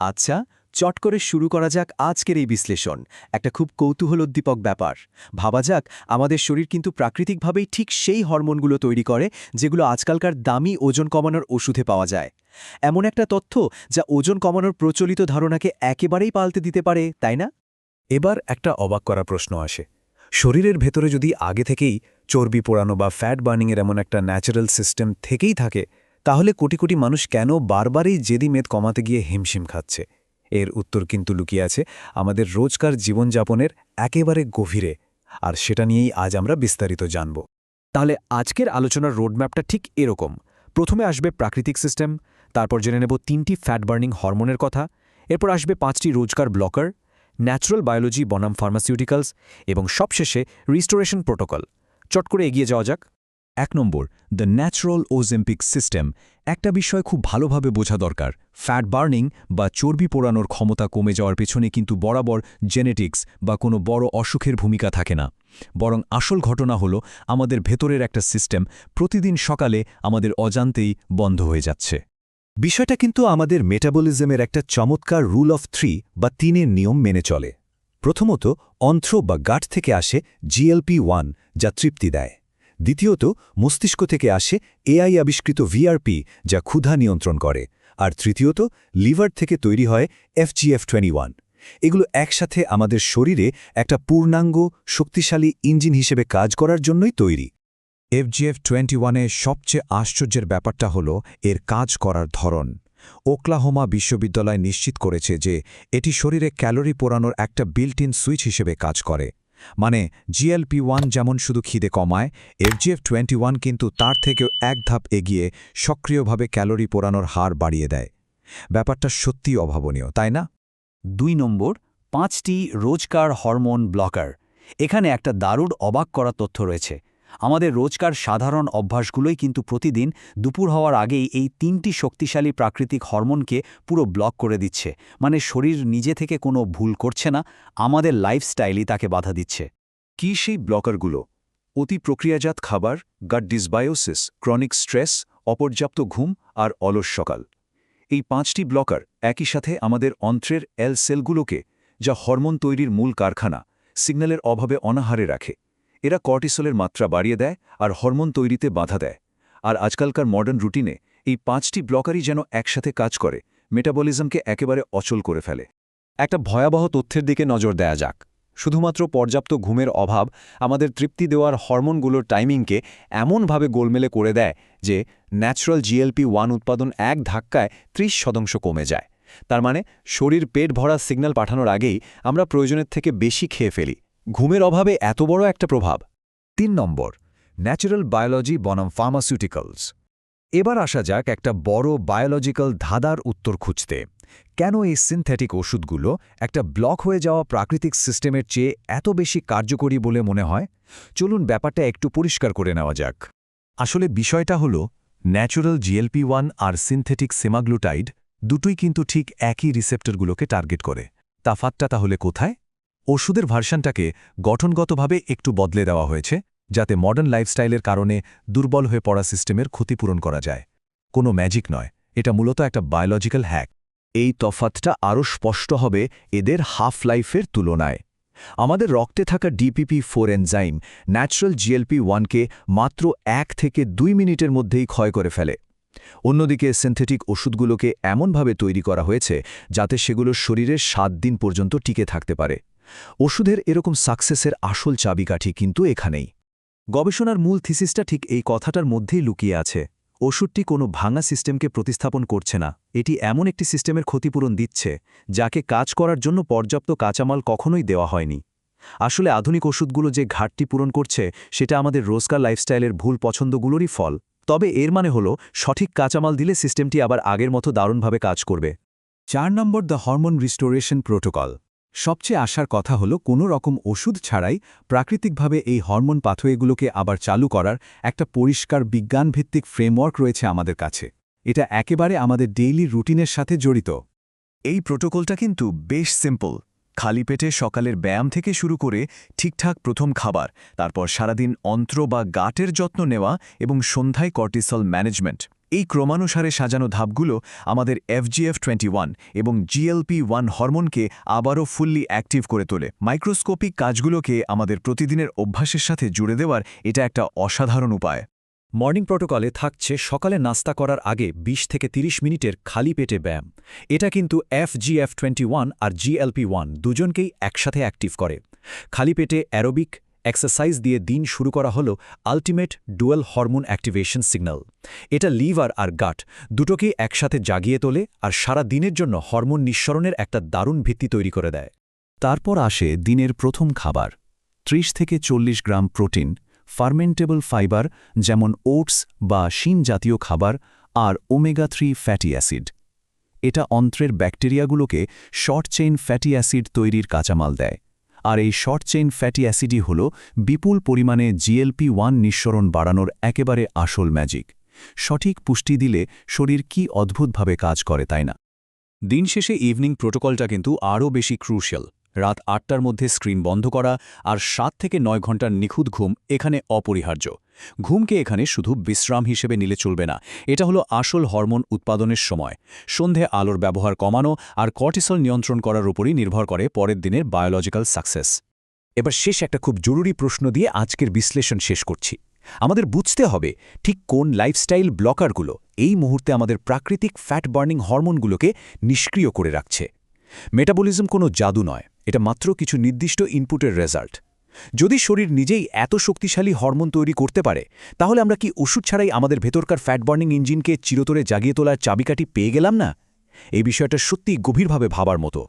আচ্ছা, চট করে শুরু করা যাক আজকের এই বিশ্লেষণ। একটা খুব কৌতূহলোদ্দীপক ব্যাপার। ভাবা যাক, আমাদের শরীর কিন্তু প্রাকৃতিকভাবেই ঠিক সেই হরমোনগুলো তৈরি করে যেগুলো আজকালকার দামি ওজন কমানোর ওষুধে পাওয়া যায়। এমন একটা তথ্য যা ওজন কমানোর প্রচলিত ধারণাকে একেবারেই পাল্টে দিতে পারে, তাই না? এবার একটা অবাক করা প্রশ্ন আসে। শরীরের ভেতরে যদি আগে থেকেই চর্বি পোড়ানো বা ফ্যাট বার্নিংয়ের এমন একটা ন্যাচারাল সিস্টেম থেকেই থাকে, তাহলে কোটি কোটি মানুষ কেন বারবারই জেদি মেদ কমাতে গিয়ে হিমশিম খাচ্ছে? এর উত্তর কিন্তু লুকিয়ে আছে আমাদের রোজকার জীবনযাপনের একেবারে গভীরে, আর সেটা নিয়েই আজ আমরা বিস্তারিত জানব। তাহলে আজকের আলোচনার রোডম্যাপটা ঠিক এরকম। প্রথমে আসবে প্রাকৃতিক সিস্টেম, তারপর জেনে নেব 3টি ফ্যাট বার্নিং হরমোনের কথা, এরপর আসবে 5টি রোজকার ব্লকার, ন্যাচারাল বায়োলজি বনাম ফার্মাসিউটিক্যালস এবং সবশেষে রিস্টোরেশন প্রোটোকল। চট করে এগিয়ে যাওয়া যাক। 1 নম্বর, দ্য ন্যাচারাল ওজেম্পিক সিস্টেম। একটা বিষয় খুব ভালোভাবে বোঝা দরকার। ফ্যাট বার্নিং বা চর্বি পোড়ানোর ক্ষমতা কমে যাওয়ার পেছনে কিন্তু বরাবর জেনেটিক্স বা কোনো বড় অসুখের ভূমিকা থাকে না, বরং আসল ঘটনা হলো আমাদের ভেতরের একটা সিস্টেম প্রতিদিন সকালে আমাদের অজান্তেই বন্ধ হয়ে যাচ্ছে। বিষয়টা কিন্তু আমাদের মেটাবলিজমের একটা চমৎকার রুল অফ 3 বা 3-এর নিয়ম মেনে চলে। প্রথমত, অন্ত্র বা গাট থেকে আসে GLP-1, যা তৃপ্তি দেয়। দ্বিতীয়ত, মস্তিষ্ক থেকে আসে AI আবিষ্কৃত VRP, যা ক্ষুধা নিয়ন্ত্রণ করে। আর তৃতীয়ত, লিভার থেকে তৈরি হয় FGF21। এগুলো একসাথে আমাদের শরীরে একটা পূর্ণাঙ্গ শক্তিশালী ইঞ্জিন হিসেবে কাজ করার জন্যই তৈরি। FGF21-এ সবচেয়ে আশ্চর্যের ব্যাপারটা হলো এর কাজ করার ধরন। ওকলাহোমা বিশ্ববিদ্যালয় নিশ্চিত করেছে যে এটি শরীরে ক্যালোরি পোড়ানোর একটা বিল্ট ইন সুইচ হিসেবে কাজ করে। মানে GLP-1 যেমন শুধু খিদে কমায়, FGF21 কিন্তু তার থেকেও এক ধাপ এগিয়ে সক্রিয়ভাবে ক্যালোরি পোড়ানোর হার বাড়িয়ে দেয়। ব্যাপারটা সত্যিই অভাবনীয়, তাই না? 2 নম্বর, 5টি রোজকার হরমোন ব্লকার। এখানে একটা দারুণ অবাক করা তথ্য রয়েছে। আমাদের রোজকার সাধারণ অভ্যাসগুলোই কিন্তু প্রতিদিন দুপুর হওয়ার আগেই এই 3টি শক্তিশালী প্রাকৃতিক হরমোনকে পুরো ব্লক করে দিচ্ছে। মানে শরীর নিজে থেকে কোনো ভুল করছে না, আমাদের লাইফস্টাইলই তাকে বাধা দিচ্ছে। কি সেই ব্লকারগুলো? অতি প্রক্রিয়াজাত খাবার, গাট ডিসবায়োসিস, ক্রনিক স্ট্রেস, অপর্যাপ্ত ঘুম আর অলস সকাল। এই 5টি ব্লকার একই সাথে আমাদের অন্ত্রের সেলগুলোকে, যা হরমোন তৈরির মূল কারখানা, সিগন্যালের অভাবে অনাহারে রাখে। এরা কর্টিসলের মাত্রা বাড়িয়ে দেয় আর হরমোন তৈরিতে বাধা দেয়। আর আজকালকার মডার্ন রুটিনে এই 5টি ব্লকারই যেন একসাথে কাজ করে মেটাবলিজমকে একেবারে অচল করে ফেলে। একটা ভয়াবহ তথ্যের দিকে নজর দেয়া যাক। শুধুমাত্র পর্যাপ্ত ঘুমের অভাব আমাদের তৃপ্তি দেওয়ার হরমোনগুলোর টাইমিংকে এমনভাবে গোলমেলে করে দেয় যে ন্যাচারাল GLP-1 উৎপাদন এক ধাক্কায় 30% কমে যায়। তার মানে শরীর পেট ভরা সিগন্যাল পাঠানোর আগেই আমরা প্রয়োজনের থেকে বেশি খেয়ে ফেলি। ঘুমের অভাবে এত বড় একটা প্রভাব। 3 নম্বর, ন্যাচারাল বায়োলজি বনাম ফার্মাসিউটিক্যালস। এবার আসা যাক একটা বড় বায়োলজিক্যাল ধাঁধার উত্তর খুঁজতে। কেন এই সিনথেটিক ওষুধগুলো একটা ব্লক হয়ে যাওয়া প্রাকৃতিক সিস্টেমের চেয়ে এত বেশি কার্যকরী বলে মনে হয়? চলুন ব্যাপারটা একটু পরিষ্কার করে নেওয়া যাক। আসলে বিষয়টা হলো, ন্যাচারাল GLP-1 আর সিনথেটিক সেমাগ্লুটাইড দুটোই কিন্তু ঠিক একই রিসেপ্টরগুলোকে টার্গেট করে। তফাৎটা তাহলে কোথায়? ওষুধের ভার্সানটাকে গঠনগতভাবে একটু বদলে দেওয়া হয়েছে, যাতে মডার্ন লাইফস্টাইলের কারণে দুর্বল হয়ে পড়া সিস্টেমের ক্ষতিপূরণ করা যায়। কোনো ম্যাজিক নয়, এটা মূলত একটা বায়োলজিক্যাল হ্যাক। এই তফাৎটা আরও স্পষ্ট হবে এদের হাফ লাইফের তুলনায়। আমাদের রক্তে থাকা DPP-4 এনজাইম ন্যাচারাল GLP-1-কে মাত্র 1 থেকে 2 মিনিটের মধ্যেই ক্ষয় করে ফেলে। অন্যদিকে সিনথেটিক ওষুধগুলোকে এমনভাবে তৈরি করা হয়েছে যাতে সেগুলো শরীরের 7 দিন পর্যন্ত টিকে থাকতে পারে। ওষুধের এরকম সাকসেসের আসল চাবিকাঠি কিন্তু এখানেই। গবেষণার মূল থিসিসটা ঠিক এই কথাটার মধ্যেই লুকিয়ে আছে। ওষুধটি কোনো ভাঙা সিস্টেমকে প্রতিস্থাপন করছে না, এটি এমন একটি সিস্টেমের ক্ষতিপূরণ দিচ্ছে যাকে কাজ করার জন্য পর্যাপ্ত কাঁচামাল কখনোই দেওয়া হয়নি। আসলে আধুনিক ওষুধগুলো যে ঘাটতি পূরণ করছে সেটা আমাদের রোজকার লাইফস্টাইলের ভুল পছন্দগুলোরই ফল। তবে এর মানে হলো সঠিক কাঁচামাল দিলে সিস্টেমটি আবার আগের মতো দারুণভাবে কাজ করবে। 4 নম্বর, দ্য হরমোন রিস্টোরেশন প্রোটোকল। সবচেয়ে আসার কথা হলো কোনো রকম ওষুধ ছাড়াই প্রাকৃতিকভাবে এই হরমোন পাথওয়েগুলোকে আবার চালু করার একটা পরিষ্কার বিজ্ঞানভিত্তিক ফ্রেমওয়ার্ক রয়েছে আমাদের কাছে। এটা একেবারে আমাদের ডেইলি রুটিনের সাথে জড়িত। এই প্রোটোকলটা কিন্তু বেশ সিম্পল। খালি পেটে সকালের ব্যায়াম থেকে শুরু করে ঠিকঠাক প্রথম খাবার, তারপর সারাদিন অন্ত্র বা গাটের যত্ন নেওয়া এবং সন্ধ্যায় কর্টিসল ম্যানেজমেন্ট। এই ক্রমানুসারে সাজানো ধাপগুলো আমাদের FGF21 এবং GLP-1 হরমোনকে আবারও ফুললি অ্যাক্টিভ করে তোলে। মাইক্রোস্কোপিক কাজগুলোকে আমাদের প্রতিদিনের অভ্যাসের সাথে জুড়ে দেওয়ার এটা একটা অসাধারণ উপায়। মর্নিং প্রোটোকলে থাকছে সকালে নাস্তা করার আগে 20 থেকে 30 মিনিটের খালি পেটে ব্যায়াম। এটা কিন্তু FGF21 আর GLP-1 দুজনকেই একসাথে অ্যাক্টিভ করে। খালি পেটে অ্যারোবিক এক্সারসাইজ দিয়ে দিন শুরু করা হলো ultimate dual hormone activation signal. এটা লিভার আর গাট দুটোকেই একসাথে জাগিয়ে তোলে আর সারা দিনের জন্য হরমোন নিঃসরণের একটা দারুণ ভিত্তি তৈরি করে দেয়। তারপর আসে দিনের প্রথম খাবার, 30 থেকে 40 গ্রাম প্রোটিন, ফার্মেন্টেবল ফাইবার যেমন ওটস বা শিন জাতীয় খাবার আর ওমেগা-3 ফ্যাটি অ্যাসিড। এটা অন্ত্রের ব্যাকটেরিয়াগুলোকে শর্ট চেইন ফ্যাটি অ্যাসিড তৈরির কাঁচামাল দেয়, আর এই শর্ট চেইন ফ্যাটি অ্যাসিডই হল বিপুল পরিমাণে GLP-1 নিঃসরণ বাড়ানোর একেবারে আসল ম্যাজিক। সঠিক পুষ্টি দিলে শরীর কি অদ্ভুতভাবে কাজ করে, তাই না? দিন শেষে ইভিনিং প্রোটোকলটা কিন্তু আরও বেশি ক্রুশিয়াল। রাত 8টার মধ্যে স্ক্রিন বন্ধ করা আর 7 থেকে 9 ঘন্টার নিখুঁত ঘুম এখানে অপরিহার্য। ঘুমকে এখানে শুধু বিশ্রাম হিসেবে নিলে চলবে না, এটা হলো আসল হরমোন উৎপাদনের সময়। সন্ধে আলোর ব্যবহার কমানো আর কর্টিসল নিয়ন্ত্রণ করার উপরই নির্ভর করে পরের দিনের বায়োলজিক্যাল সাকসেস। এবার শেষ একটা খুব জরুরি প্রশ্ন দিয়ে আজকের বিশ্লেষণ শেষ করছি। আমাদের বুঝতে হবে ঠিক কোন লাইফস্টাইল ব্লকারগুলো এই মুহূর্তে আমাদের প্রাকৃতিক ফ্যাট বার্নিং হরমোনগুলোকে নিষ্ক্রিয় করে রাখছে। মেটাবলিজম কোনো জাদু নয়, এটা মাত্র কিছু নির্দিষ্ট ইনপুটের রেজাল্ট। যদি শরীর নিজেই এত শক্তিশালী হরমোন তৈরি করতে পারে, তাহলে আমরা কি ওষুধ ছাড়াই আমাদের ভেতরকার ফ্যাট বার্নিং ইঞ্জিনকে চিরতরে জাগিয়ে তোলার চাবিকাঠি পেয়ে গেলাম না? এই বিষয়টা সত্যিই গভীরভাবে ভাবার মতো।